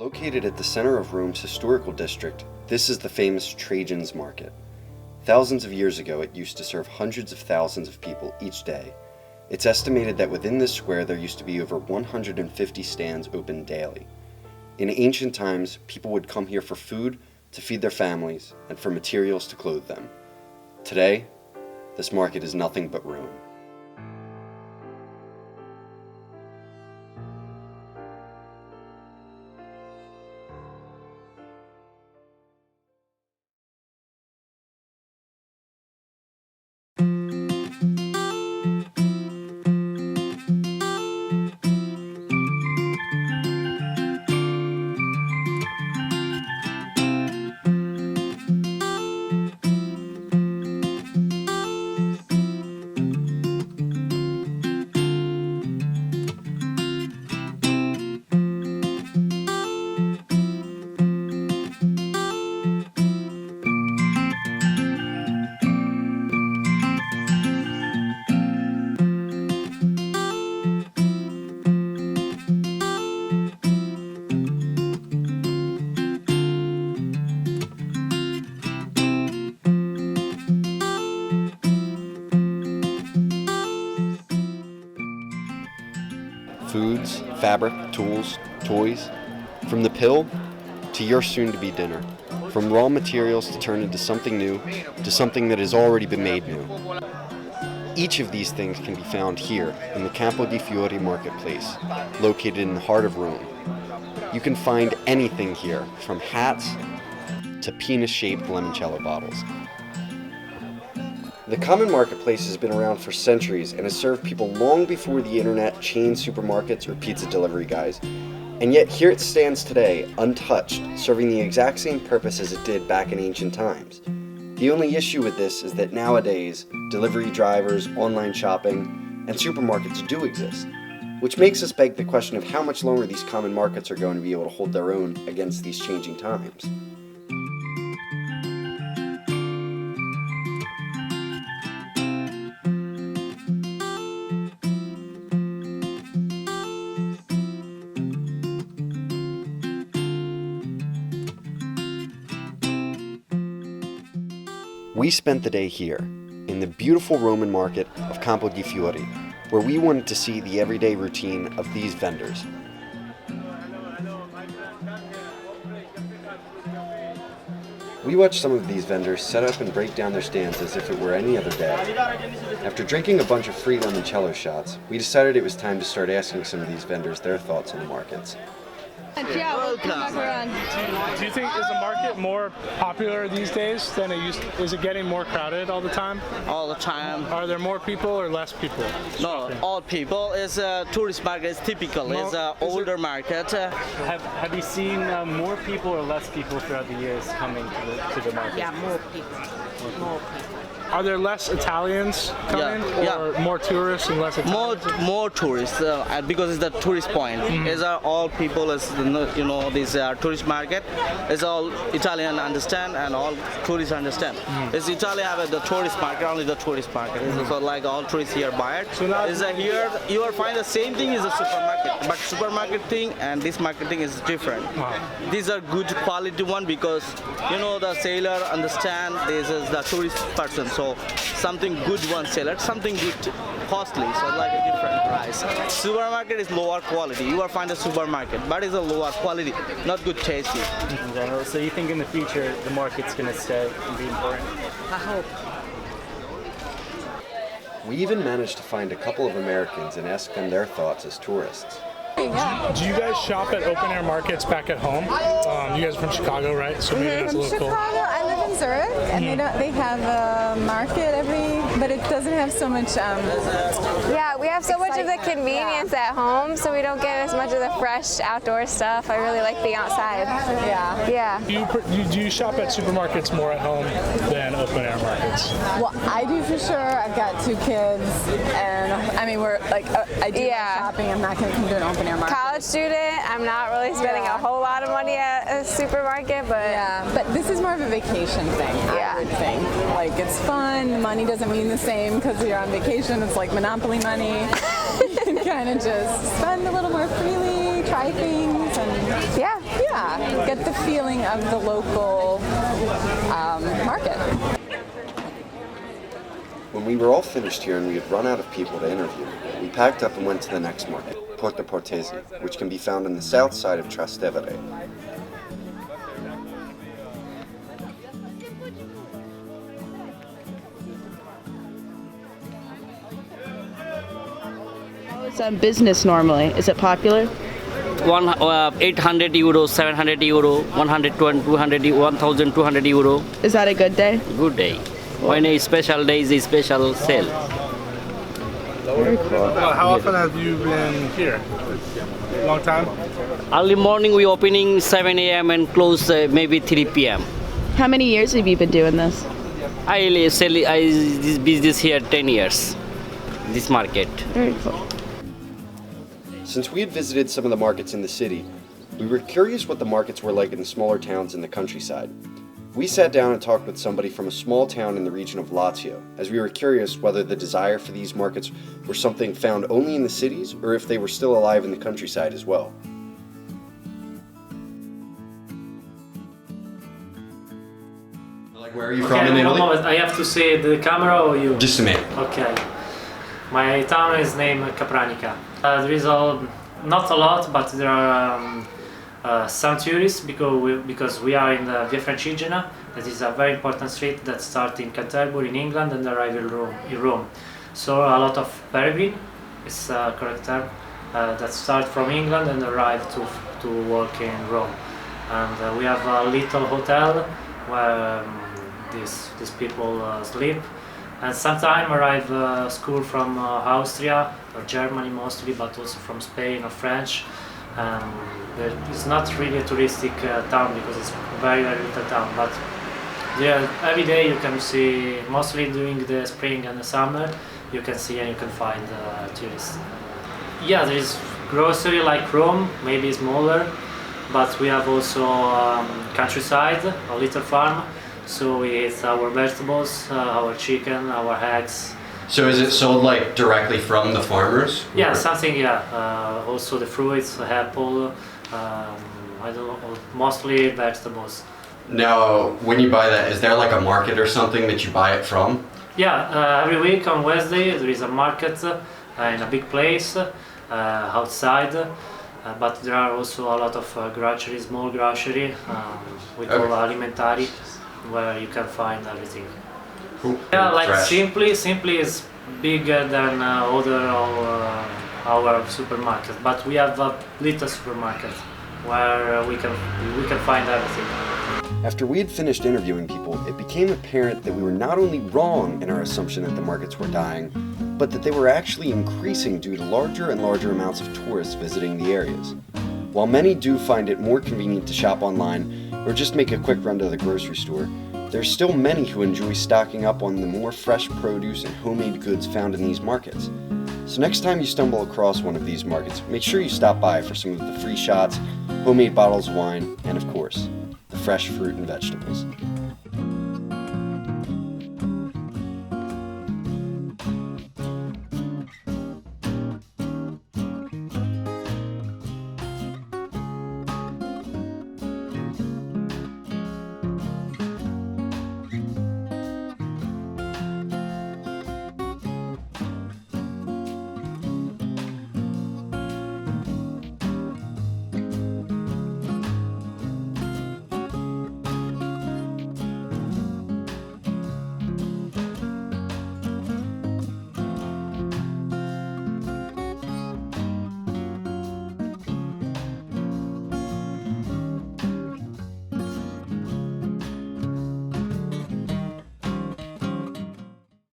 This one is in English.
Located at the center of Rome's historical district, this is the famous Trajan's Market. Thousands of years ago, it used to serve hundreds of thousands of people each day. It's estimated that within this square there used to be over 150 stands open daily. In ancient times, people would come here for food, to feed their families, and for materials to clothe them. Today, this market is nothing but ruin. Foods, fabric, tools, toys, from the pill to your soon-to-be dinner, from raw materials to turn into something new to something that has already been made new. Each of these things can be found here in the Campo di Fiori marketplace, located in the heart of Rome. You can find anything here, from hats to penis-shaped limoncello bottles. The common marketplace has been around for centuries and has served people long before the internet, chain supermarkets, or pizza delivery guys. And yet here it stands today, untouched, serving the exact same purpose as it did back in ancient times. The only issue with this is that nowadays, delivery drivers, online shopping, and supermarkets do exist, which makes us beg the question of how much longer these common markets are going to be able to hold their own against these changing times. We spent the day here, in the beautiful Roman market of Campo di Fiori, where we wanted to see the everyday routine of these vendors. We watched some of these vendors set up and break down their stands as if it were any other day. After drinking a bunch of free limoncello shots, we decided it was time to start asking some of these vendors their thoughts on the markets. Yeah, we'll come back around. Do you think is the market more popular these days than it used? Is it getting more crowded all the time? All the time. Are there more people or less people? No, all people. It's a tourist market. It's typical. No, it's an older market. Have you seen more people or less people throughout the years coming to the market? Yeah, more people. More people. Are there less Italians coming, or more tourists and less Italians? More tourists because it's the tourist point. It's all people. It's this tourist market. It's all Italian understand and all tourists understand. It's Italy have the tourist market, only the tourist market. So like all tourists here buy it. So now here you will find the same thing as a supermarket, but supermarket thing and this marketing is different. Wow. These are good quality one because the seller understand this is the tourist person. So something good one seller, something good costly, so like a different price. Supermarket is lower quality. You will find a supermarket, but it's a lower quality, not good tasty. In general, so you think in the future the market's going to stay and be important? I hope. We even managed to find a couple of Americans and ask them their thoughts as tourists. Yeah. Do you guys shop at open-air markets back at home? You guys are from Chicago, right? So maybe that's a little cool. Chicago, I live in Zurich, and they have a market but it doesn't have so much. Yeah, we have so much of the convenience at home, so we don't get as much of the fresh outdoor stuff. I really like being outside. Yeah. Yeah. Do you shop at supermarkets more at home than open-air markets? Well, I do for sure. I've got 2 kids, and I mean we're like I do shopping. I'm not going to come to an open-air market. College student, I'm not really spending a whole lot of money at a supermarket, but but this is more of a vacation thing. I would think. Like it's fun. The money doesn't mean the same because you're on vacation. It's like Monopoly money. You can kind of just spend a little more freely, try things, and yeah. Yeah, get the feeling of the local market. When we were all finished here and we had run out of people to interview, we packed up and went to the next market, Porta Portesi, which can be found on the south side of Trastevere. It's on business normally. Is it popular? 800 euro, 700 euro, 120, 200, 1,200 euro. Is that a good day? Good day. When a special day is a special sale. How often have you been here? Long time? Early morning we opening 7 a.m. and close maybe 3 p.m. How many years have you been doing this? I sell this business here 10 years. This market. Very cool. Since we had visited some of the markets in the city, we were curious what the markets were like in the smaller towns in the countryside. We sat down and talked with somebody from a small town in the region of Lazio, as we were curious whether the desire for these markets were something found only in the cities or if they were still alive in the countryside as well. Like, where are you from in Italy? I have to say the camera or you? Just a me. Okay. My town is named Capranica. There is not a lot, but there are some tourists because we are in the Via Francigena. That is a very important street that starts in Canterbury in England and arrives in Rome. So a lot of peregrine is a correct term that start from England and arrive to work in Rome. And we have a little hotel where these people sleep. And sometimes arrive school from Austria or Germany mostly, but also from Spain or French. It's not really a touristic town because it's a very, very little town. But there, every day you can see, mostly during the spring and the summer, you can see and you can find tourists. Yeah, there is grocery like Rome, maybe smaller, but we have also countryside, a little farm. So we eat our vegetables, our chicken, our eggs. So is it sold like directly from the farmers? Yeah, something, yeah. Also the fruits, apple, I don't know, mostly vegetables. Now, when you buy that, is there like a market or something that you buy it from? Yeah, every week on Wednesday there is a market in a big place outside. But there are also a lot of grocery, small grocery, we call alimentari, where you can find everything. Cool. Yeah, like Fresh. Simply is bigger than other our supermarkets, but we have a little supermarket where we can find everything. After we had finished interviewing people, it became apparent that we were not only wrong in our assumption that the markets were dying, but that they were actually increasing due to larger and larger amounts of tourists visiting the areas. While many do find it more convenient to shop online or just make a quick run to the grocery store, there are still many who enjoy stocking up on the more fresh produce and homemade goods found in these markets. So next time you stumble across one of these markets, make sure you stop by for some of the free shots, homemade bottles of wine, and of course, the fresh fruit and vegetables.